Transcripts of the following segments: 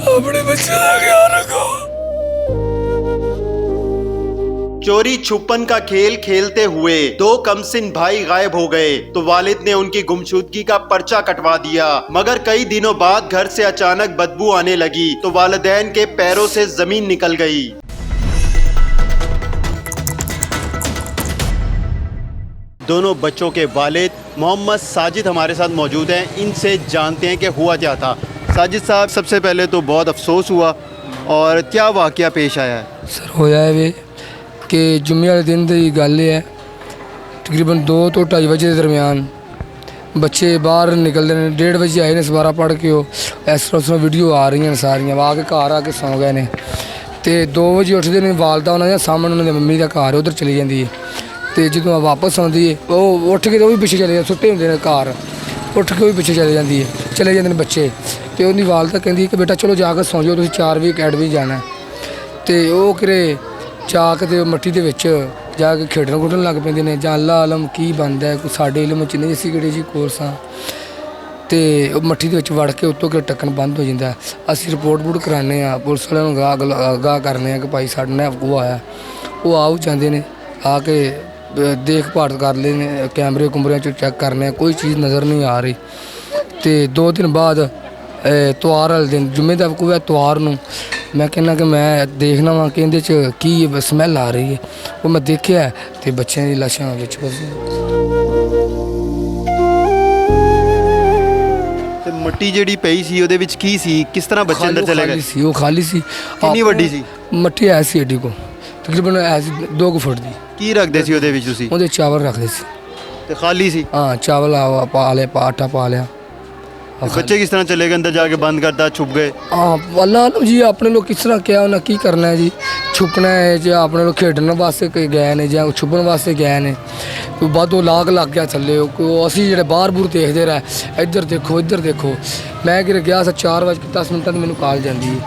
अपने बच्चे का ख्याल रखो। चोरी छुपन का खेल खेलते हुए दो कमसिन भाई गायब हो गए तो वालिद ने उनकी गुमशुदगी का पर्चा कटवा दिया, मगर कई दिनों बाद घर से अचानक बदबू आने लगी तो वालिदैन के पैरों से जमीन निकल गई। दोनों बच्चों के वालिद मोहम्मद साजिद हमारे साथ मौजूद हैं। इनसे जानते हैं कि हुआ क्या था। साजिद साहब, सबसे पहले तो बहुत अफसोस हुआ, और क्या वाकया पेश आया है? सर होया है वे कि जुम्मे वाले दिन की गल है, तकरीबन 2 तो 2:30 बजे के दरमियान बच्चे बाहर निकलते हैं। 1:30 बजे आए ने सवारा पढ़ के, इस तरह वीडियो आ रही हैं सारियां, आके घर आके सौ गए ने। तो 2 बजे उठते हैं, वालदा उन्होंने सामने उन्होंने मम्मी का घर उधर चली जाती है। तो जो वापस आती है वो उठ के तो भी पिछे चले, सुट्टे होंगे ने घर, उठ के भी पिछे चले जाती है, चले जाते हैं बच्चे। तो उनकी वालदा कहती कि बेटा चलो जाकर सौ जाओ, तुम 4 बजे अकैडमी जाना। तो वो किरे जाके तो मट्टी के जाके खेडन खुडन लग पेंदे ने, जां अल्लाह आलम की बनता है, कोई साडे इलम च नहीं असीं किहड़े जी कोर्स हाँ। तो मट्टी के वड़ के उत्तों के टक्कन बंद हो जाता है। असीं रिपोर्ट कराने, पुलिस वालों आगाह करने कि भाई साडे नाल वो आया, वो आओ जाते हैं, आके देख भाल कर लेने, कैमरे कुमरे चेक करने, कोई चीज़ नज़र नहीं आ रही। तो 2 दिन बाद तवार वाले दिन जुम्मे का वकूआ, तवार नूं मैं कहना कि मैं देखना वा कि इहदे च की स्मैल आ रही है। वो मैं देखिया तो बच्चों की लाशां विच मट्टी जिहड़ी पई सी उहदे विच की सी, किस तरह बच्चे अंदर चले गए? वो खाली सी। कितनी वड्डी सी मट्टी? ऐसी एडी को तकरीबन ऐसी 2 फुट दी। की रखदे सी उहदे विच तुसीं? उहदे चावल रखदे सी। ते खाली सी? हाँ, चावल पा लिया, आटा पा लिया। बच्चे किस तरह चले गए अंदर, जाके बंद करता, छुप गए? हाँ अल्लाह जी, अपने लोग किस तरह क्या उन्हें की करना है जी, छुपना है जो अपने लोग खेडने वास्ते गए ने या छुपन वास्ते गए ने। कोई बाद लाग लग गया थले, असी जो बाहर बूर देखते रहे, इधर देखो। मैं कि गया 4:10 मैंने कॉल जाती है।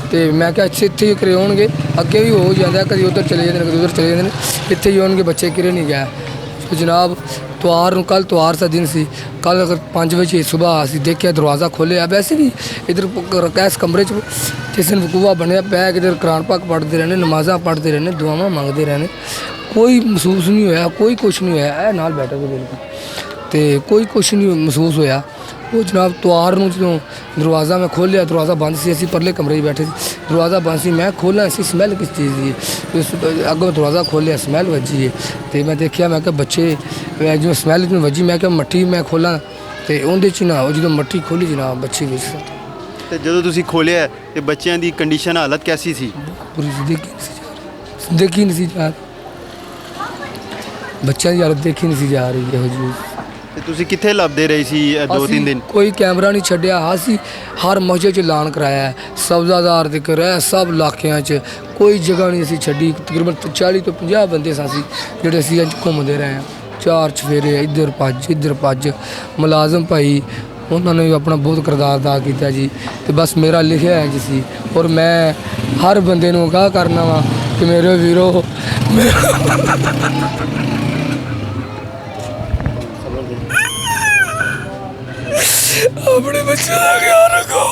तो मैं क्या इत्थे ही करे होणगे, अगे भी हो जाता है, कभी उधर चले जाते हैं, कभी उधर चले जाते हैं, इत्थे ही होणगे बच्चे किरे नहीं गए। तो जनाब कल तवार का दिन सी, कल अगर 5 बजे सुबह असी देखिया दरवाज़ा खोलिया, वैसे भी इधर कैस कमरे जिस दिन वकूआ बनया पैक, इधर कुरान पाक पढ़ते रहने, नमाज़ा पढ़ते रहने, दुआवां मंगते रहने, कोई महसूस नहीं होया, कोई कुछ नहीं होया। नाल बैठे थे बिल्कुल, तो कोई कुछ नहीं महसूस होया। वो जनाब तवार नूं जो दरवाज़ा मैं खोलिया, दरवाज़ा बंद सी, असी परले कमरे बैठे थे, दरवाज़ा बंद सी, मैं खोला इसी स्मैल किस चीज़ की, अगों दरवाज़ा खोलिया स्मैल वजी है। तो मैं देखिया, मैं क्या बच्चे जो स्मैल वजी, मैं क्या मट्टी मैं खोला तो उहदे च ना जो मट्टी खोली जनाब बच्चे भी। ਤੇ ਜਦੋਂ ਤੁਸੀਂ ਖੋਲਿਆ ਤੇ ਬੱਚਿਆਂ ਦੀ ਕੰਡੀਸ਼ਨ ਹਾਲਤ ਕੈਸੀ ਸੀ? पूरी देखी नहीं सी जा, बच्चों की हालत देखी नहीं सी जा रही है जी। ਤੇ ਤੁਸੀਂ ਕਿੱਥੇ ਲੱਭਦੇ ਰਹੇ ਸੀ ਇਹ 2-3 ਦਿਨ? कोई कैमरा नहीं छड्डिया, असी हर मौजे च ऐलान कराया है, सब्ज़ादार तक है सब इलाकों च, कोई जगह नहीं असी छड्डी। तकरीबन 40 तो 50 बंदे असी जेह्ड़े असी घूमते रहे हैं, 4 चफेरे इधर भज। मुलाजम भाई उन्होंने भी अपना बहुत किरदार अदा किया जी। तो बस मेरा लिखा है जी, और मैं हर बंदे नूं आगाह करना वा कि मेरे वीरो अपने बच्चे का ख्याल रखो।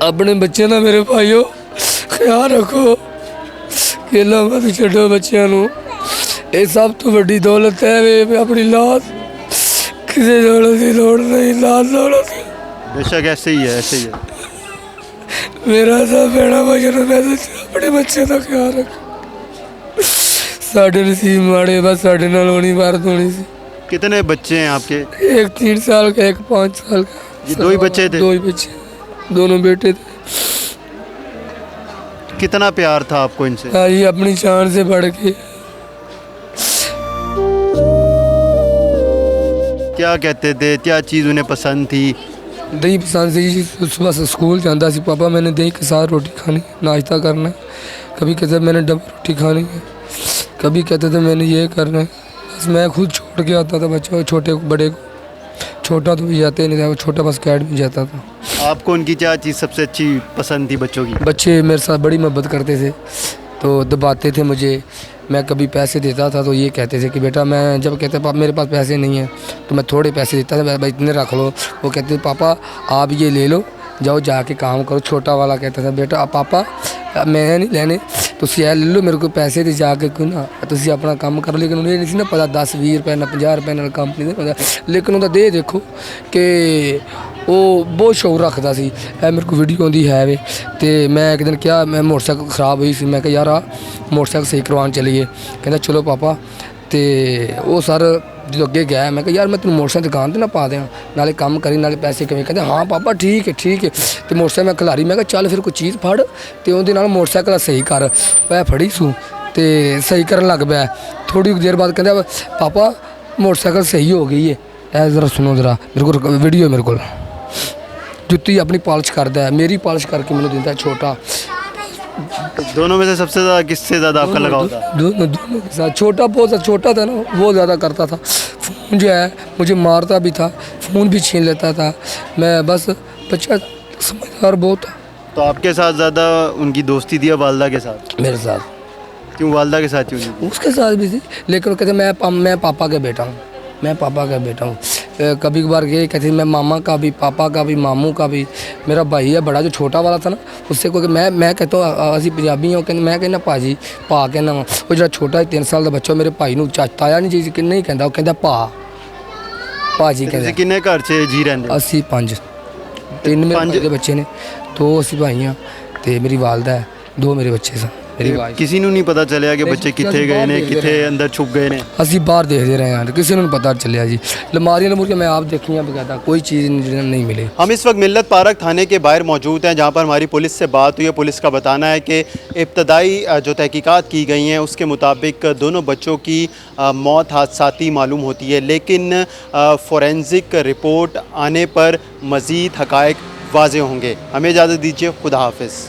अपने बच्चे का मेरे भाइयों ख्याल रखो, केला मत छड्डो बच्चों नूं, ये सब तो बड़ी दौलत है। वे अपनी लाश किसी दौलत की लोड़ नहीं, लाश दौलत बेशक ऐसे ही है। मेरा सब भैड़ा वजन, मैं अपने बच्चे का ख्याल रखो। साढ़े नसीब माड़े, बस साढ़े नाल होनी वारत होनी सी। कितने बच्चे हैं आपके? एक 3 साल का, एक 5 साल का। ये 2 ही बच्चे थे? 2 ही बच्चे, दोनों बेटे थे। कितना प्यार था आपको इनसे? हाँ जी, अपनी जान से बढ़ के। क्या कहते थे, क्या चीज़ उन्हें पसंद थी? दही पसंद थी जी। सुबह से स्कूल जाता सी, पापा मैंने दही के साथ रोटी खानी, नाश्ता करना। कभी कहते मैंने डबल रोटी खानी है, कभी कहते थे मैंने ये करना है। बस मैं खुद छोड़ के आता था बच्चों, छोटे को बड़े को। छोटा तो भी जाते नहीं था, वो छोटा बस अकेडमी जाता था। आपको उनकी क्या चीज़ सबसे अच्छी पसंद थी बच्चों की? बच्चे मेरे साथ बड़ी मोहब्बत करते थे, तो दबाते थे मुझे। मैं कभी पैसे देता था तो ये कहते थे कि बेटा, मैं जब कहते पापा मेरे पास पैसे नहीं हैं तो मैं थोड़े पैसे देता था, भाई इतने रख लो। वो कहते थे पापा आप ये ले लो, जाओ जाके काम करो। छोटा वाला कहता था बेटा पापा मैं नहीं लेने, ਤੁਸੀਂ ਇਹ ਲੈ ਲਓ ਮੇਰੇ ਕੋਲ ਪੈਸੇ ਤੇ ਜਾ ਕੇ ਕੋਈ ਨਾ ਤੁਸੀਂ ਆਪਣਾ ਕੰਮ ਕਰ। ਲੇਕਿਨ ਉਹਨੂੰ ਇਹ ਨਹੀਂ ਸੀ ਨਾ ਪਤਾ 10-20 ਰੁਪਏ ਨਾਲ 50 ਰੁਪਏ ਨਾਲ ਕੰਮ ਨਹੀਂ ਹੁੰਦਾ। ਲੇਕਿਨ ਉਹਦਾ ਦੇ ਦੇਖੋ ਕਿ ਉਹ ਬਹੁਤ ਸ਼ੌਕ ਰੱਖਦਾ ਸੀ। ਇਹ ਮੇਰੇ ਕੋਲ ਵੀਡੀਓ ਆਉਂਦੀ ਹੈ ਵੇ। ਤੇ ਮੈਂ ਇੱਕ ਦਿਨ ਕਿਹਾ, ਮੈਂ ਮੋਟਰਸਾਈਕਲ ਖਰਾਬ ਹੋਈ ਸੀ, ਮੈਂ ਕਿਹਾ ਯਾਰ ਆ ਮੋਟਰਸਾਈਕਲ ਸਹੀ ਕਰਵਾਉਣ ਚਲੀਏ। ਕਹਿੰਦਾ ਚਲੋ ਪਾਪਾ। ਤੇ ਉਹ ਸਰ ਜਦੋਂ ਅੱਗੇ ਗਿਆ, ਮੈਂ ਕਿਹਾ ਯਾਰ ਮੈਂ ਤੈਨੂੰ ਮੋਟਰਸਾਈਕਲ ਦੁਕਾਨ 'ਤੇ ਨਾ ਪਾ ਦਿਆਂ, ਨਾਲੇ ਕੰਮ ਕਰੀ ਨਾਲੇ ਪੈਸੇ ਕਿਵੇਂ। ਕਹਿੰਦੇ ਹਾਂ ਪਾਪਾ ਠੀਕ ਹੈ ਠੀਕ ਹੈ। ਅਤੇ ਮੋਟਰਸਾਈਕਲ ਮੈਂ ਖਿਲਾਰੀ, ਮੈਂ ਕਿਹਾ ਚੱਲ ਫਿਰ ਕੋਈ ਚੀਜ਼ ਫੜ ਅਤੇ ਉਹਦੇ ਨਾਲ ਮੋਟਰਸਾਈਕਲ ਸਹੀ ਕਰ। ਮੈਂ ਫੜੀ ਸੂ ਅਤੇ ਸਹੀ ਕਰਨ ਲੱਗ ਪਿਆ। ਥੋੜ੍ਹੀ ਦੇਰ ਬਾਅਦ ਕਹਿੰਦਾ ਪਾਪਾ ਮੋਟਰਸਾਈਕਲ ਸਹੀ ਹੋ ਗਈ ਹੈ। ਇਹ ਜ਼ਰਾ ਸੁਣੋ ਜ਼ਰਾ, ਮੇਰੇ ਕੋਲ ਵੀਡੀਓ ਮੇਰੇ ਕੋਲ। ਜੁੱਤੀ ਆਪਣੀ ਪਾਲਿਸ਼ ਕਰਦਾ ਹੈ, ਮੇਰੀ ਪਾਲਿਸ਼ ਕਰਕੇ ਮੈਨੂੰ ਦਿੰਦਾ ਛੋਟਾ। दोनों में से सबसे ज़्यादा किससे ज़्यादा आपका लगाव था? दोनों के साथ। छोटा बहुत छोटा था ना, वो ज़्यादा करता था। फ़ोन जो है मुझे मारता भी था, फ़ोन भी छीन लेता था। मैं बस बच्चा समझदार बहुत था। तो आपके साथ ज़्यादा उनकी दोस्ती थी या वालदा के साथ? मेरे साथ। क्यों वालदा के साथ क्यों नहीं थी? उसके साथ भी थी, लेकिन वो कहते मैं पापा का बेटा हूँ, मैं पापा का बेटा हूँ। कभी कभार ये कहते मैं मामा का भी, पापा का भी, मामू का भी। मेरा भाई है बड़ा जो छोटा वाला था ना, उससे कोई मैं कहता हूँ असी पंजाबी हो, कहते मैं कहना भाजी भा कहना वा। वो जो छोटा 3 साल का बच्चा मेरे भाई ਨੂੰ ਤਾਇਆ ਨਹੀਂ ਜੀ ਨਹੀਂ ਕਹਿੰਦਾ, ਉਹ ਕਹਿੰਦਾ ਭਾਜੀ ਤੁਸੀਂ ਕਹਿੰਦਾ। ਕਿੰਨੇ ਘਰ 'ਚ ਜੀ ਰਹਿੰਦੇ ਹੋ? ਅਸੀਂ 5, 3 ਮੇਰੇ ਭਾਈ ਦੇ ਬੱਚੇ ਨੇ, 2 ਅਸੀਂ ਭਾਈ ਹਾਂ ਤੇ ਮੇਰੀ ਵਾਲਦਾ ਹੈ, 2 ਮੇਰੇ ਬੱਚੇ ਸਨ। ਮੇਰੀ ਵਾਈਫ। ਕਿਸੇ ਨੂੰ ਨਹੀਂ ਪਤਾ ਚੱਲਿਆ ਕਿ ਬੱਚੇ ਕਿੱਥੇ ਗਏ ਨੇ, ਕਿੱਥੇ ਅੰਦਰ ਛੁਪ ਗਏ ਨੇ? ਅਸੀਂ ਬਾਹਰ ਦੇਖਦੇ ਰਹੇ ਹਾਂ, ਕਿਸੇ ਨੂੰ ਨਹੀਂ ਪਤਾ ਚੱਲਿਆ ਜੀ। ਲਮਾਰੀਆਂ ਲਮੂਰੀਆਂ मैं आप देखियाँ बकायदा, कोई चीज़ नहीं मिली। हम इस वक्त मिल्लत पार्क थाने के बाहर मौजूद हैं, जहां पर हमारी पुलिस से बात हुई है। पुलिस का बताना है कि इब्तदाई जो तहकीकात की गई हैं उसके मुताबिक दोनों बच्चों की मौत हादसाती मालूम होती है, लेकिन फ़ोरेंसिक रिपोर्ट आने पर मज़ीद हक़ाइक़ वाज़ेह होंगे। हमें इजाज़त दीजिए, खुदा हाफ़िज़।